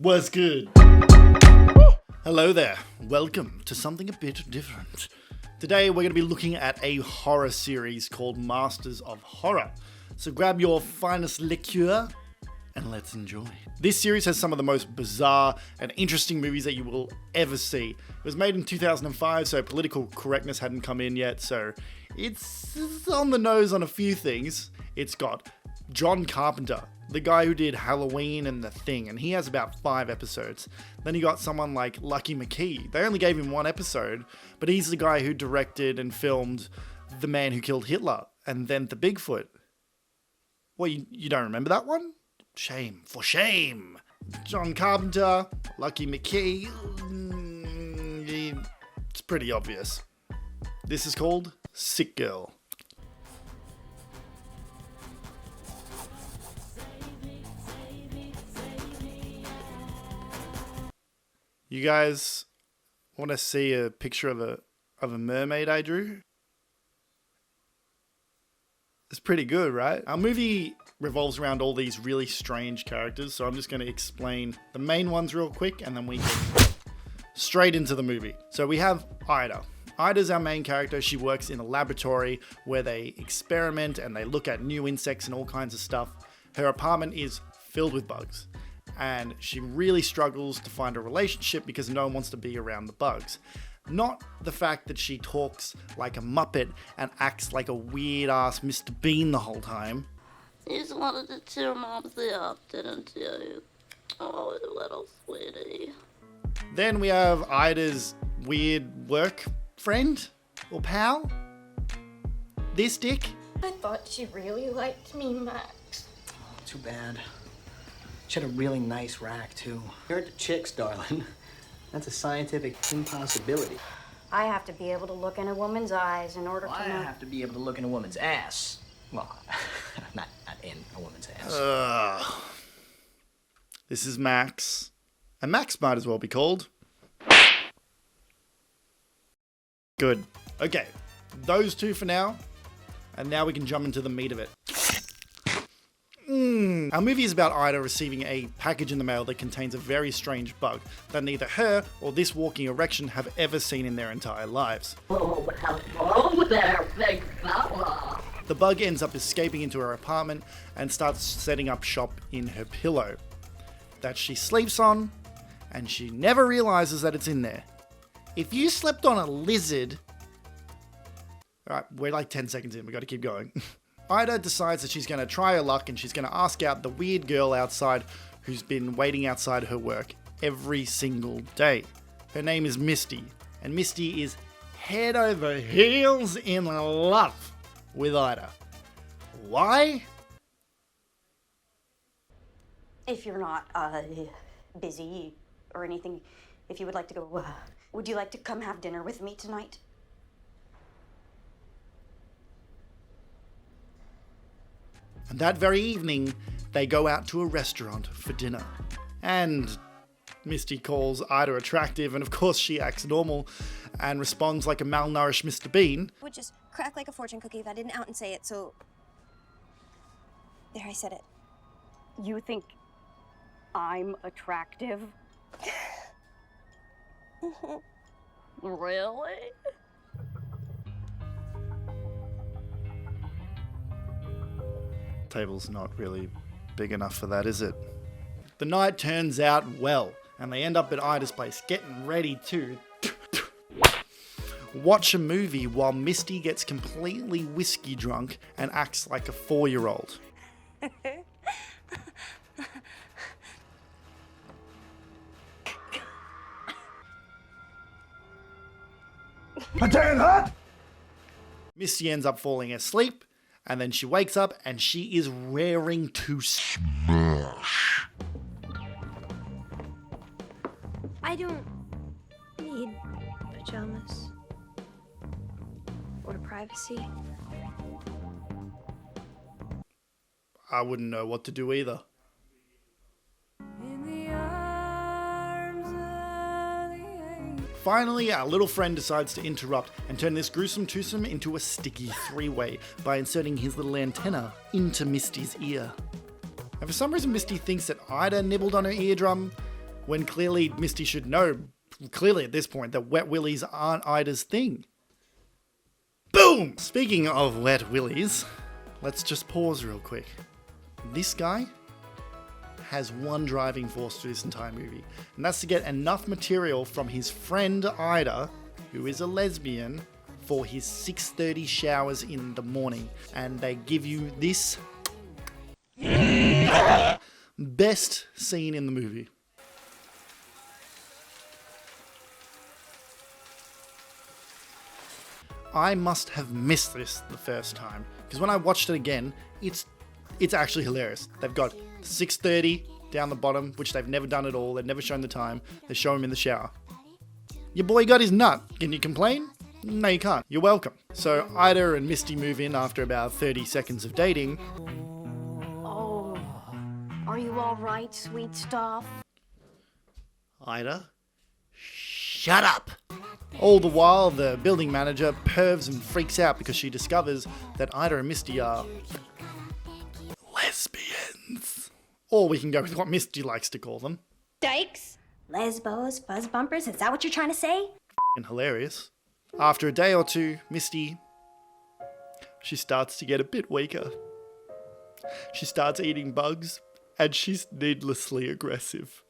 Was good. Hello there. Welcome to something a bit different. Today we're going to be looking at a horror series called Masters of Horror. So grab your finest liqueur and let's enjoy. This series has some of the most bizarre and interesting movies that you will ever see. It was made in 2005, so political correctness hadn't come in yet, so it's on the nose on a few things. It's got John Carpenter, the guy who did Halloween and The Thing, and he has about 5 episodes. Then you got someone like Lucky McKee. They only gave him 1 episode, but he's the guy who directed and filmed The Man Who Killed Hitler and then The Bigfoot. Well, you don't remember that one? Shame. For shame. John Carpenter, Lucky McKee. It's pretty obvious. This is called Sick Girl. You guys want to see a picture of a mermaid I drew? It's pretty good, right? Our movie revolves around all these really strange characters, so I'm just going to explain the main ones real quick, and then we get straight into the movie. So we have Ida. Ida's our main character. She works in a laboratory where they experiment and they look at new insects and all kinds of stuff. Her apartment is filled with bugs, and she really struggles to find a relationship because no one wants to be around the bugs. Not the fact that she talks like a Muppet and acts like a weird-ass Mr. Bean the whole time. You just wanted to cheer Momsy up, didn't you? Oh, little sweetie. Then we have Ida's weird work friend or pal. This dick. I thought she really liked me, Max. Oh, too bad. She had a really nice rack, too. You're into chicks, darling. That's a scientific impossibility. I have to be able to look in a woman's eyes in order I to know. have to be able to look in a woman's ass. Well, not in a woman's ass. This is Max. And Max might as well be called. Good. Okay, those two for now. And now we can jump into the meat of it. Our movie is about Ida receiving a package in the mail that contains a very strange bug that neither her or this walking erection have ever seen in their entire lives. Oh, hello there, big fella. The bug ends up escaping into her apartment and starts setting up shop in her pillow that she sleeps on, and she never realizes that it's in there. If you slept on a lizard... Alright, we're like 10 seconds in, we gotta keep going. Ida decides that she's going to try her luck and she's going to ask out the weird girl outside who's been waiting outside her work every single day. Her name is Misty, and Misty is head over heels in love with Ida. Why? If you're not busy or anything, if you would like to go, would you like to come have dinner with me tonight? And that very evening, they go out to a restaurant for dinner. And Misty calls Ida attractive, and of course she acts normal and responds like a malnourished Mr. Bean. Would just crack like a fortune cookie if I didn't out and say it, so... There, I said it. You think I'm attractive? Really? Table's not really big enough for that, is it? The night turns out well, and they end up at Ida's place getting ready to watch a movie while Misty gets completely whiskey drunk and acts like a 4-year-old. Misty ends up falling asleep, and then she wakes up and she is raring to smash. I don't need pajamas or privacy. I wouldn't know what to do either. Finally, our little friend decides to interrupt and turn this gruesome twosome into a sticky 3-way by inserting his little antenna into Misty's ear. And for some reason, Misty thinks that Ida nibbled on her eardrum, when clearly Misty should know, clearly at this point, that wet willies aren't Ida's thing. Boom! Speaking of wet willies, let's just pause real quick. This guy has one driving force to this entire movie, and that's to get enough material from his friend Ida, who is a lesbian, for his 6:30 showers in the morning. And they give you this best scene in the movie. I must have missed this the first time, because when I watched it again, it's actually hilarious. They've got 6:30 down the bottom, which they've never done at all. They've never shown the time. They show him in the shower. Your boy got his nut. Can you complain? No, you can't. You're welcome. So Ida and Misty move in after about 30 seconds of dating. Oh, are you all right, sweet stuff? Ida, shut up! All the while, the building manager pervs and freaks out because she discovers that Ida and Misty are lesbians. Or we can go with what Misty likes to call them. Dykes? Lesbos, fuzz bumpers, is that what you're trying to say? And hilarious. After a day or two, Misty, she starts to get a bit weaker. She starts eating bugs, and she's needlessly aggressive.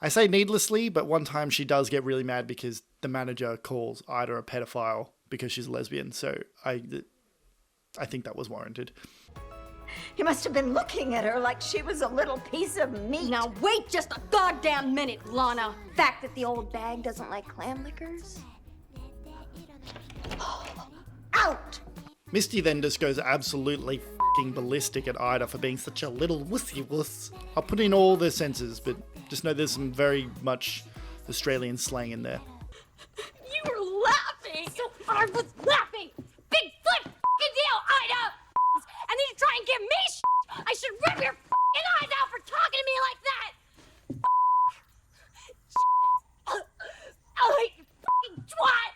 I say needlessly, but one time she does get really mad because the manager calls Ida a pedophile because she's a lesbian, so I think that was warranted. You must have been looking at her like she was a little piece of meat. Now wait just a goddamn minute, Lana. Fact that the old bag doesn't like clam lickers? Out! Misty then just goes absolutely f***ing ballistic at Ida for being such a little wussy wuss. I'll put in all the senses, but just know there's some very much Australian slang in there. You were laughing! So I was laughing! Big flip f***ing deal, Ida! And then you try and give me shit! I should rip your f***ing eyes out for talking to me like that! Oh, you f***ing twat!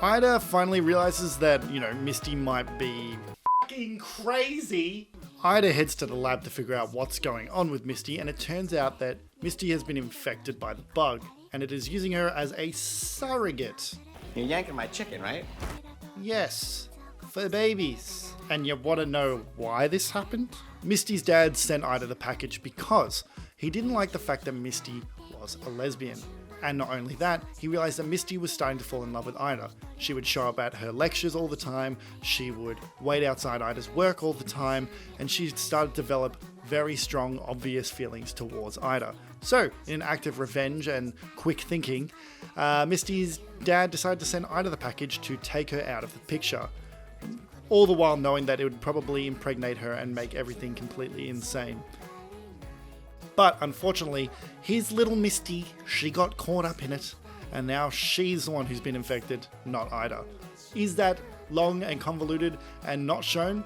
Ida finally realizes that, Misty might be fucking crazy. Ida heads to the lab to figure out what's going on with Misty, and it turns out that Misty has been infected by the bug, and it is using her as a surrogate. You're yanking my chicken, right? Yes, for babies. And you want to know why this happened? Misty's dad sent Ida the package because he didn't like the fact that Misty was a lesbian. And not only that, he realized that Misty was starting to fall in love with Ida. She would show up at her lectures all the time, she would wait outside Ida's work all the time, and she started to develop very strong, obvious feelings towards Ida. So, in an act of revenge and quick thinking, Misty's dad decided to send Ida the package to take her out of the picture. All the while knowing that it would probably impregnate her and make everything completely insane. But unfortunately, his little Misty, she got caught up in it, and now she's the one who's been infected, not Ida. Is that long and convoluted and not shown?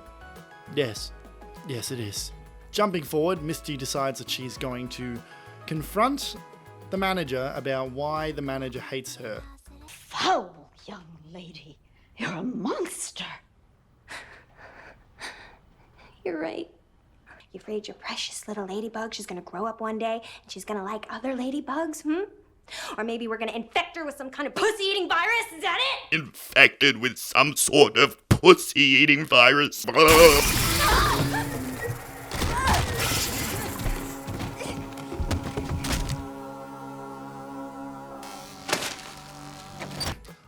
Yes. Yes, it is. Jumping forward, Misty decides that she's going to confront the manager about why the manager hates her. Foul young lady. You're a monster. You're right. You afraid your precious little ladybug, she's gonna grow up one day and she's gonna like other ladybugs, Or maybe we're gonna infect her with some kind of pussy-eating virus, is that it? Infected with some sort of pussy-eating virus.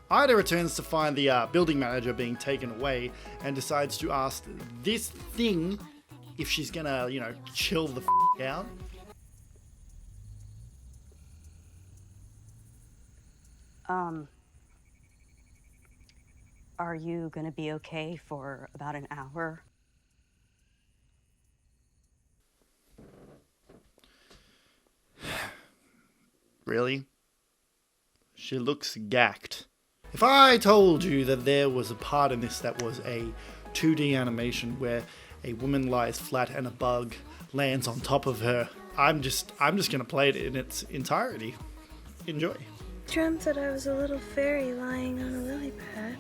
Ida returns to find the building manager being taken away and decides to ask this thing if she's gonna, chill the out. Are you gonna be okay for about an hour? Really? She looks gacked. If I told you that there was a part in this that was a 2D animation where a woman lies flat and a bug lands on top of her, I'm just gonna play it in its entirety. Enjoy. Dreamt that I was a little fairy lying on a lily pad.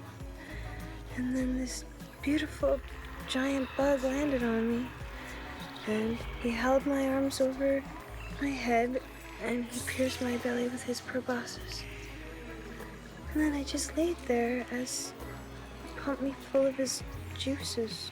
And then this beautiful giant bug landed on me. And he held my arms over my head, and he pierced my belly with his proboscis. And then I just laid there as he pumped me full of his juices.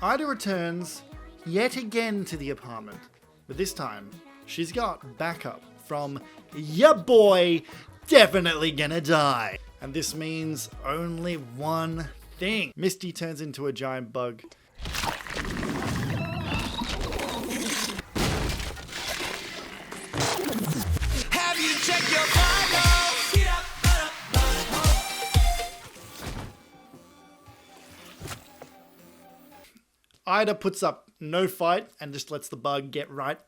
Ida returns yet again to the apartment, but this time she's got backup from ya boy definitely gonna die. And this means only one thing. Misty turns into a giant bug. Have you checked your Bible? Get up, butt up, butt up. Ida puts up no fight and just lets the bug get right.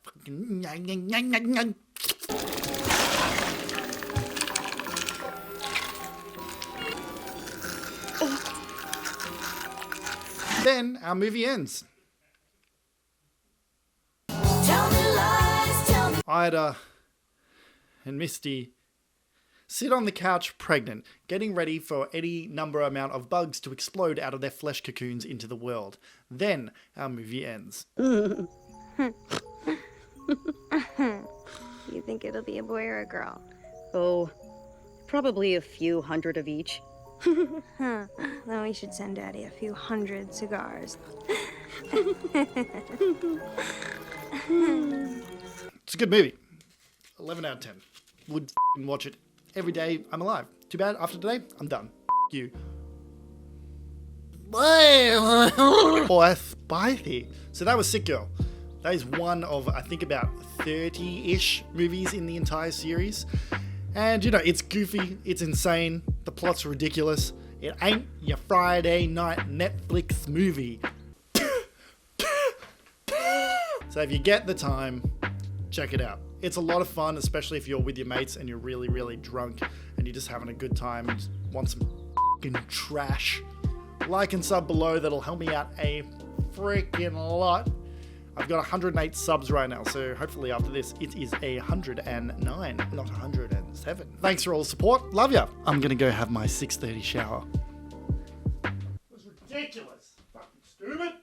Then our movie ends. Ida and Misty sit on the couch pregnant, getting ready for any number amount of bugs to explode out of their flesh cocoons into the world. Then our movie ends. You think it'll be a boy or a girl? Oh, probably a few hundred of each. Then we should send Daddy a few hundred cigars. It's a good movie. 11 out of 10. Would watch it every day I'm alive. Too bad after today, I'm done. You. Or spicy. So that was Sick Girl. That is one of, I think, about 30-ish movies in the entire series. And, you know, it's goofy, it's insane, the plot's ridiculous. It ain't your Friday night Netflix movie. So if you get the time, check it out. It's a lot of fun, especially if you're with your mates and you're really, really drunk and you're just having a good time and just want some fucking trash. Like and sub below, that'll help me out a freaking lot. I've got 108 subs right now, so hopefully after this, it is 109, not 107. Thanks for all the support. Love ya. I'm gonna go have my 6:30 shower. It was ridiculous. Fucking stupid.